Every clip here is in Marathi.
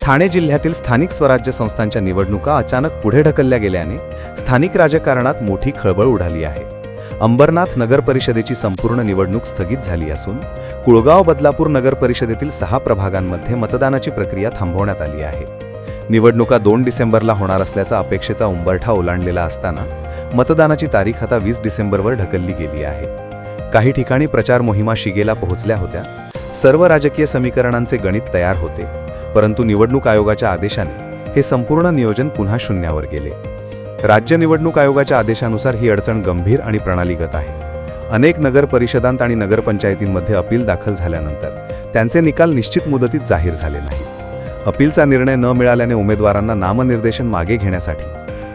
ठाणे जिल्ह्यातील स्थानिक स्वराज्य संस्थांच्या निवडणुका अचानक पुढे ढकलल्या गेल्याने स्थानिक राजकारणात मोठी खळबळ उडाली आहे. अंबरनाथ नगर परिषदेची संपूर्ण निवडणूक स्थगित झाली असून कुळगाव बदलापूर नगर परिषदेतील 6 प्रभागांमध्ये मतदानाची प्रक्रिया थांबवण्यात आली आहे. निवडणुका 2 डिसेंबरला होणार असल्याचा अपेक्षेचा उंबरठा ओलांडलेला असताना मतदानाची तारीख आता 20 डिसेंबरवर ढकलली गेली आहे. काही ठिकाणी प्रचार मोहिमा शिगेला पोहोचल्या होत्या. सर्व राजकीय समीकरणांचे गणित तयार होते, परंतु निवडणूक आयोगाच्या आदेशाने हे संपूर्ण नियोजन पुन्हा शून्यावर गेले. राज्य निवडणूक आयोगाच्या आदेशानुसार ही अडचण गंभीर आणि प्रणालीगत आहे. अनेक नगर परिषदांत आणि नगरपंचायतींमध्ये अपील दाखल झाल्यानंतर त्यांचे निकाल निश्चित मुदतीत जाहीर झाले नाहीत. अपीलचा निर्णय न मिळाल्याने उमेदवारांना नामनिर्देशन मागे घेण्यासाठी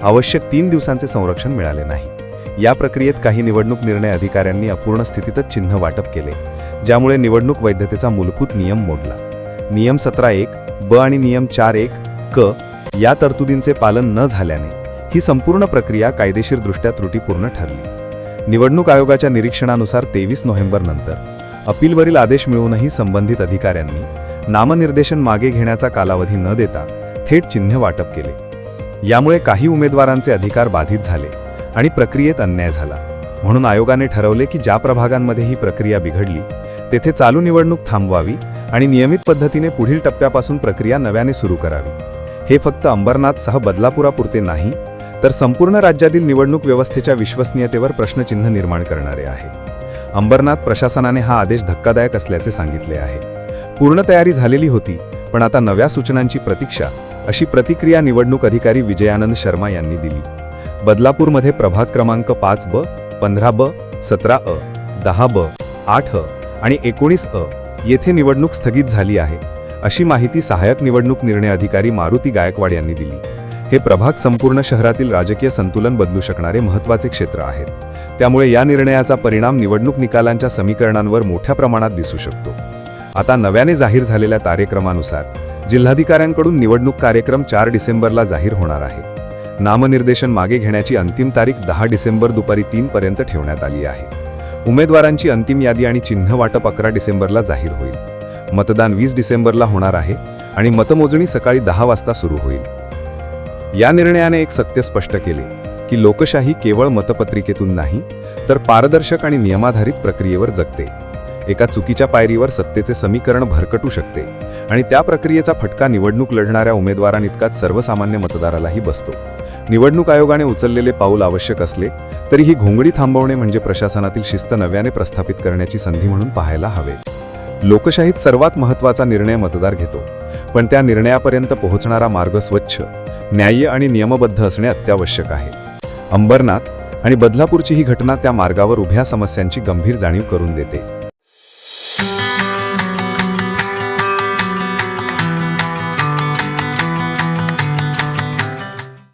आवश्यक 3 दिवसांचे संरक्षण मिळाले नाही. या प्रक्रियेत काही निवडणूक निर्णय अधिकाऱ्यांनी अपूर्ण स्थितीतच चिन्ह वाटप केले, ज्यामुळे निवडणूक वैधतेचा मूलभूत नियम मोडला. नियम 17(1) ब आणि नियम 4(1) क या तरतुदींचे पालन न झाल्याने ही संपूर्ण प्रक्रिया कायदेशीरदृष्ट्या त्रुटीपूर्ण ठरली. निवडणूक आयोगाच्या निरीक्षणानुसार 23 नोव्हेंबरनंतर अपीलवरील आदेश मिळूनही संबंधित अधिकाऱ्यांनी नामनिर्देशन मागे घेण्याचा कालावधी न देता थेट चिन्ह वाटप केले. यामुळे काही उमेदवारांचे अधिकार बाधित झाले आणि प्रक्रियेत अन्याय झाला. म्हणून आयोगाने ठरवले की ज्या प्रभागांमध्ये ही प्रक्रिया बिघडली तेथे चालू निवडणूक थांबवावी आणि नियमित पद्धतीने पुढील टप्प्यापासून प्रक्रिया नव्याने सुरू करावी. हे फक्त अंबरनाथसह बदलापुरापुरते नाही, तर संपूर्ण राज्यातील निवडणूक व्यवस्थेच्या विश्वसनीयतेवर प्रश्नचिन्ह निर्माण करणारे आहे. अंबरनाथ प्रशासनाने हा आदेश धक्कादायक असल्याचे सांगितले आहे. पूर्ण तयारी झालेली होती, पण आता नव्या सूचनांची प्रतीक्षा, अशी प्रतिक्रिया निवडणूक अधिकारी विजयानंद शर्मा यांनी दिली. बदलापूरमध्ये प्रभाग क्रमांक 5B, 15B, 17A, 10B, 8A आणि 19A येथे निवडणूक स्थगित झाली आहे, अशी माहिती सहाय्यक निवडणूक निर्णय अधिकारी मारुती गायकवाड यांनी दिली. हे प्रभाग संपूर्ण शहरातील राजकीय संतुलन बदलू शकणारे महत्त्वाचे क्षेत्र आहेत. त्यामुळे या निर्णयाचा परिणाम निवडणूक निकालांच्या समीकरणांवर मोठ्या प्रमाणात दिसू शकतो. आता नव्याने जाहीर झालेल्या तारेक्रमानुसार जिल्हाधिकाऱ्यांकडून निवडणूक कार्यक्रम 4 डिसेंबरला जाहीर होणार आहे. नामनिर्देशन मागे घेण्याची अंतिम तारीख 10 डिसेंबर दुपारी 3 पर्यंत ठेवण्यात आली आहे. उमेदवारांची अंतिम यादी आणि चिन्ह वाटप 11 डिसेंबरला जाहीर होईल. मतदान 20 डिसेंबरला होणार आहे आणि मतमोजणी सकाळी 10 वाजता सुरू होईल. या निर्णयाने एक सत्य स्पष्ट केले की लोकशाही केवळ मतपत्रिकेतून नाही, तर पारदर्शक आणि नियमाधारित प्रक्रियेवर जगते. एका चुकीच्या पायरीवर सत्तेचे समीकरण भरकटू शकते आणि त्या प्रक्रियेचा फटका निवडणूक लढणाऱ्या उमेदवारांइतकाच सर्वसामान्य मतदारालाही बसतो. निवडणूक आयोगाने उचललेले पाऊल आवश्यक असले तरी ही घोंगडी थांबवणे म्हणजे प्रशासनातील शिस्त नव्याने प्रस्थापित करण्याची संधी म्हणून पाहायला हवे. लोकशाहीत सर्वात महत्त्वाचा निर्णय मतदार घेतो, पण त्या निर्णयापर्यंत पोहोचणारा मार्ग स्वच्छ, न्याय्य आणि नियमबद्ध असणे अत्यावश्यक आहे. अंबरनाथ आणि बदलापूरची ही घटना त्या मार्गावर उभ्या समस्यांची गंभीर जाणीव करून देते.